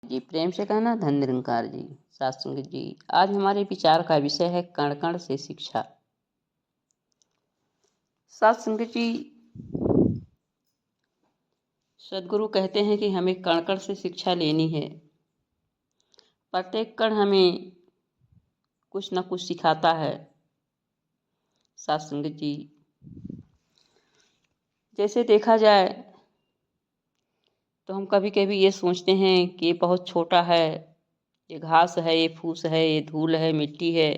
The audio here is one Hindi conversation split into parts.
जी प्रेम से कहना धन निरंकार जी। साथ संगत जी, आज हमारे विचार का विषय है कण कण से शिक्षा। साथ संगत जी, सदगुरु कहते हैं कि हमें कण कण से शिक्षा लेनी है। प्रत्येक कण हमें कुछ न कुछ सिखाता है। साथ संगत जी, जैसे देखा जाए तो हम कभी कभी ये सोचते हैं कि ये बहुत छोटा है, ये घास है, ये फूस है, ये धूल है, मिट्टी है,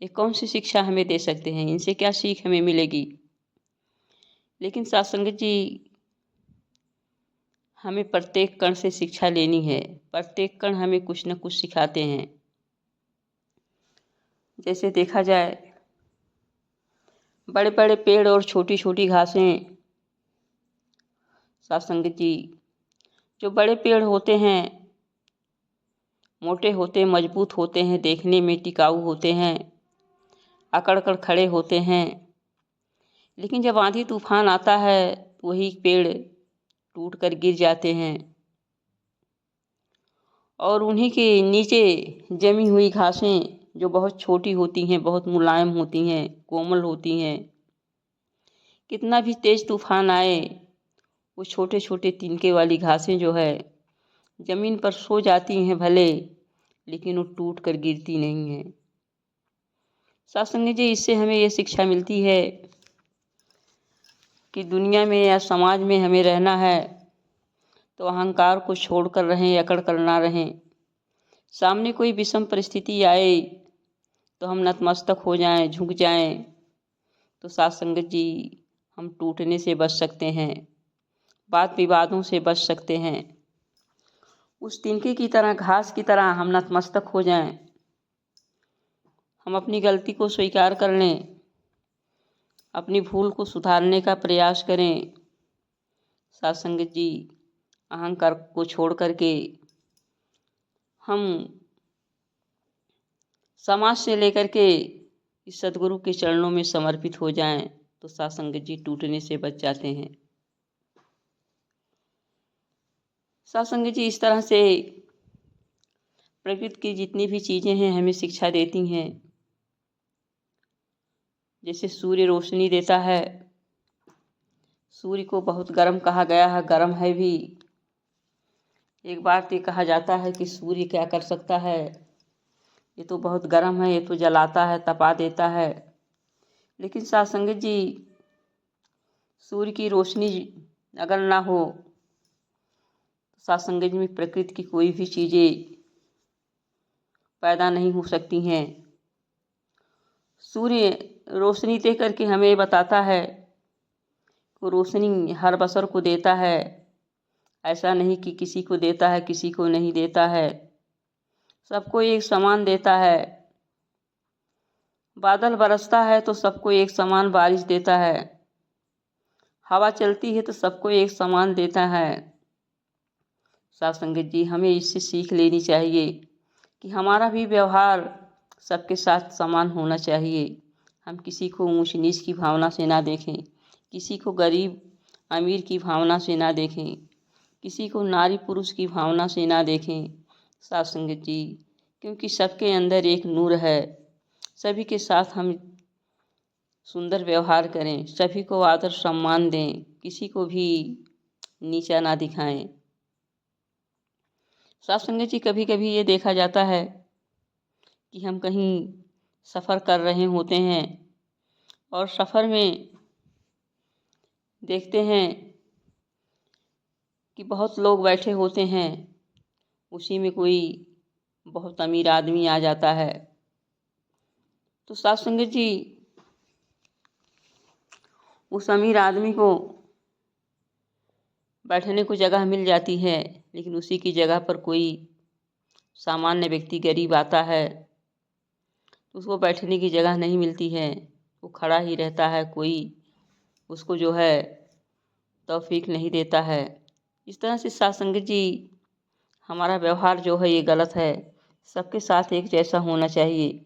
ये कौन सी शिक्षा हमें दे सकते हैं, इनसे क्या सीख हमें मिलेगी। लेकिन साथ संगत जी, हमें प्रत्येक कण से शिक्षा लेनी है। प्रत्येक कण हमें कुछ न कुछ सिखाते हैं। जैसे देखा जाए, बड़े बड़े पेड़ और छोटी छोटी घासें। साथ संगत जी, जो बड़े पेड़ होते हैं मोटे होते हैं, मजबूत होते हैं, देखने में टिकाऊ होते हैं, अकड़ कर खड़े होते हैं। लेकिन जब आंधी तूफान आता है तो वही पेड़ टूट कर गिर जाते हैं और उन्हीं के नीचे जमी हुई घासें जो बहुत छोटी होती हैं, बहुत मुलायम होती हैं, कोमल होती हैं, कितना भी तेज तूफान आए वो छोटे छोटे तिनके वाली घासें जो है जमीन पर सो जाती हैं भले, लेकिन वो टूट कर गिरती नहीं हैं। सत्संग जी, इससे हमें ये शिक्षा मिलती है कि दुनिया में या समाज में हमें रहना है तो अहंकार को छोड़कर रहें, अकड़ कर ना रहें। सामने कोई विषम परिस्थिति आए तो हम नतमस्तक हो जाएं, झुक जाएं, तो साथ संगत जी हम टूटने से बच सकते हैं, वाद विवादों से बच सकते हैं। उस तिनके की तरह, घास की तरह हम नतमस्तक हो जाएं, हम अपनी गलती को स्वीकार कर लें, अपनी भूल को सुधारने का प्रयास करें। साथ संगत जी, अहंकार को छोड़ करके हम समाज से लेकर के इस सदगुरु के चरणों में समर्पित हो जाएं, तो साथ संगत जी टूटने से बच जाते हैं। साथ संगत जी, इस तरह से प्रकृति की जितनी भी चीज़ें हैं हमें शिक्षा देती हैं। जैसे सूर्य रोशनी देता है, सूर्य को बहुत गर्म कहा गया है, गर्म है भी। एक बार तो कहा जाता है कि सूर्य क्या कर सकता है, ये तो बहुत गर्म है, ये तो जलाता है, तपा देता है। लेकिन साथ संगत जी, सूर्य की रोशनी अगर ना हो तो साथ संगत जी में प्रकृति की कोई भी चीज़ें पैदा नहीं हो सकती हैं। सूर्य रोशनी दे करके हमें बताता है कि रोशनी हर बशर को देता है, ऐसा नहीं कि किसी को देता है किसी को नहीं देता है, सबको एक समान देता है। बादल बरसता है तो सबको एक समान बारिश देता है, हवा चलती है तो सबको एक समान देता है। साथ संगत जी, हमें इससे सीख लेनी चाहिए कि हमारा भी व्यवहार सबके साथ समान होना चाहिए। हम किसी को ऊंच नीच की भावना से ना देखें, किसी को गरीब अमीर की भावना से ना देखें, किसी को नारी पुरुष की भावना से ना देखें। साथ संगत जी, क्योंकि सबके अंदर एक नूर है। सभी के साथ हम सुंदर व्यवहार करें, सभी को आदर सम्मान दें, किसी को भी नीचा ना दिखाएं। साथ संगत जी, कभी कभी ये देखा जाता है कि हम कहीं सफ़र कर रहे होते हैं और सफ़र में देखते हैं कि बहुत लोग बैठे होते हैं, उसी में कोई बहुत अमीर आदमी आ जाता है। तो साथ संगत जी, उस अमीर आदमी को बैठने को जगह मिल जाती है, लेकिन उसी की जगह पर कोई सामान्य व्यक्ति गरीब आता है तो उसको बैठने की जगह नहीं मिलती है, वो खड़ा ही रहता है, कोई उसको जो है तौफीक नहीं देता है। इस तरह से साथ संगत जी, हमारा व्यवहार जो है ये गलत है। सबके साथ एक जैसा होना चाहिए,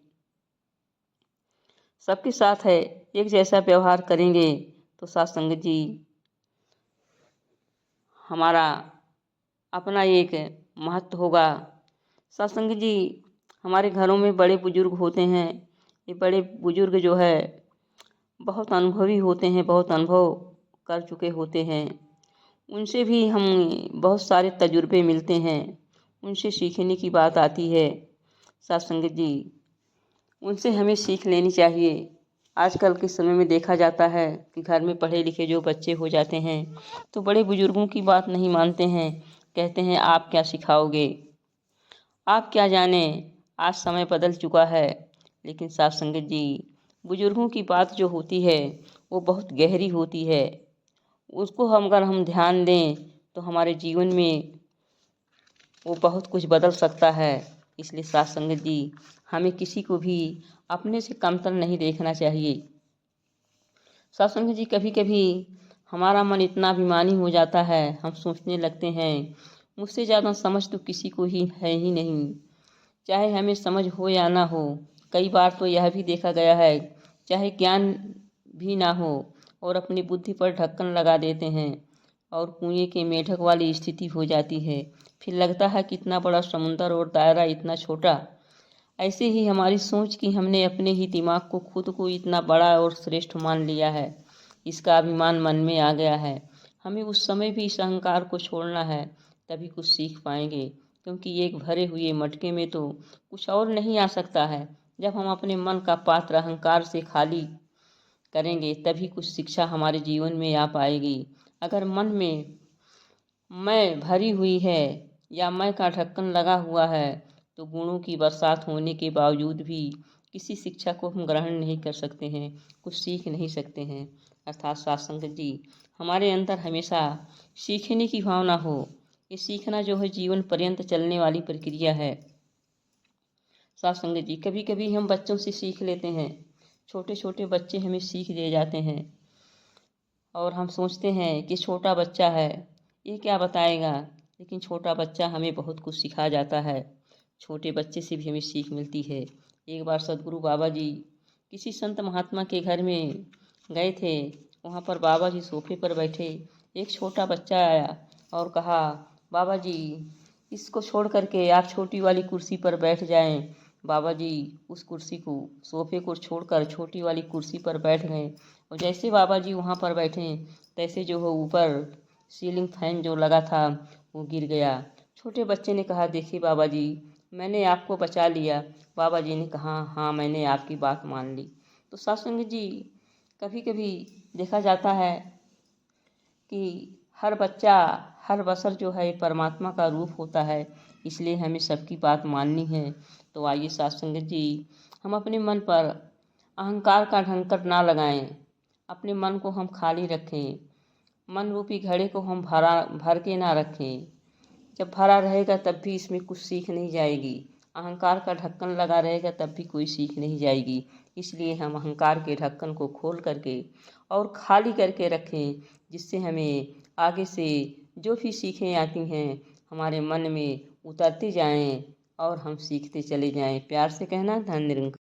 सबके साथ है एक जैसा व्यवहार करेंगे तो साथ संगत जी हमारा अपना एक महत्व होगा। साथ संगत जी, हमारे घरों में बड़े बुजुर्ग होते हैं। ये बड़े बुजुर्ग जो है बहुत अनुभवी होते हैं, बहुत अनुभव कर चुके होते हैं। उनसे भी हम बहुत सारे तजुर्बे मिलते हैं, उनसे सीखने की बात आती है। साथ संगत जी, उनसे हमें सीख लेनी चाहिए। आजकल के समय में देखा जाता है कि घर में पढ़े लिखे जो बच्चे हो जाते हैं तो बड़े बुजुर्गों की बात नहीं मानते हैं। कहते हैं आप क्या सिखाओगे, आप क्या जाने, आज समय बदल चुका है। लेकिन साथ संगत जी, बुजुर्गों की बात जो होती है वो बहुत गहरी होती है। उसको अगर हम ध्यान दें तो हमारे जीवन में वो बहुत कुछ बदल सकता है। इसलिए साथ संगत जी, हमें किसी को भी अपने से कमतर नहीं देखना चाहिए। साथ संगत जी, कभी कभी हमारा मन इतना अभिमानी हो जाता है, हम सोचने लगते हैं मुझसे ज़्यादा समझ तो किसी को ही है ही नहीं, चाहे हमें समझ हो या ना हो। कई बार तो यह भी देखा गया है, चाहे ज्ञान भी ना हो और अपनी बुद्धि पर ढक्कन लगा देते हैं और कुएं के मेढक वाली स्थिति हो जाती है। फिर लगता है कि इतना बड़ा समुंदर और दायरा इतना छोटा। ऐसे ही हमारी सोच कि हमने अपने ही दिमाग को खुद को इतना बड़ा और श्रेष्ठ मान लिया है, इसका अभिमान मन में आ गया है। हमें उस समय भी इस अहंकार को छोड़ना है, तभी कुछ सीख पाएंगे। क्योंकि एक भरे हुए मटके में तो कुछ और नहीं आ सकता है। जब हम अपने मन का पात्र अहंकार से खाली करेंगे तभी कुछ शिक्षा हमारे जीवन में आ पाएगी। अगर मन में मैं भरी हुई है या मैं का ढक्कन लगा हुआ है तो गुणों की बरसात होने के बावजूद भी किसी शिक्षा को हम ग्रहण नहीं कर सकते हैं, कुछ सीख नहीं सकते हैं। अर्थात साथ संगत जी, हमारे अंदर हमेशा सीखने की भावना हो। ये सीखना जो है जीवन पर्यंत चलने वाली प्रक्रिया है। साथ संगत जी, कभी कभी हम बच्चों से सीख लेते हैं, छोटे छोटे बच्चे हमें सीख दे जाते हैं और हम सोचते हैं कि छोटा बच्चा है, ये क्या बताएगा। लेकिन छोटा बच्चा हमें बहुत कुछ सिखा जाता है, छोटे बच्चे से भी हमें सीख मिलती है। एक बार सदगुरु बाबा जी किसी संत महात्मा के घर में गए थे। वहाँ पर बाबा जी सोफे पर बैठे, एक छोटा बच्चा आया और कहा, बाबा जी इसको छोड़ करके आप छोटी वाली कुर्सी पर बैठ जाएं। बाबा जी उस कुर्सी को, सोफे को छोड़कर छोटी वाली कुर्सी पर बैठ गए और जैसे बाबा जी वहाँ पर बैठे तैसे जो हो ऊपर सीलिंग फैन जो लगा था वो गिर गया। छोटे बच्चे ने कहा, देखिए बाबा जी मैंने आपको बचा लिया। बाबा जी ने कहा, हाँ मैंने आपकी बात मान ली। तो सत्संग जी, कभी कभी देखा जाता है कि हर बच्चा, हर बशर जो है परमात्मा का रूप होता है, इसलिए हमें सबकी बात माननी है। तो आइए साथ संगत जी, हम अपने मन पर अहंकार का ढंकर ना लगाएं, अपने मन को हम खाली रखें, मन रूपी घड़े को हम भर के ना रखें। जब भरा रहेगा तब भी इसमें कुछ सीख नहीं जाएगी, अहंकार का ढक्कन लगा रहेगा तब भी कोई सीख नहीं जाएगी। इसलिए हम अहंकार के ढक्कन को खोल करके और खाली करके रखें, जिससे हमें आगे से जो भी सीखें आती हैं हमारे मन में उतरती जाएं और हम सीखते चले जाएं। प्यार से कहना, धन निरंकार।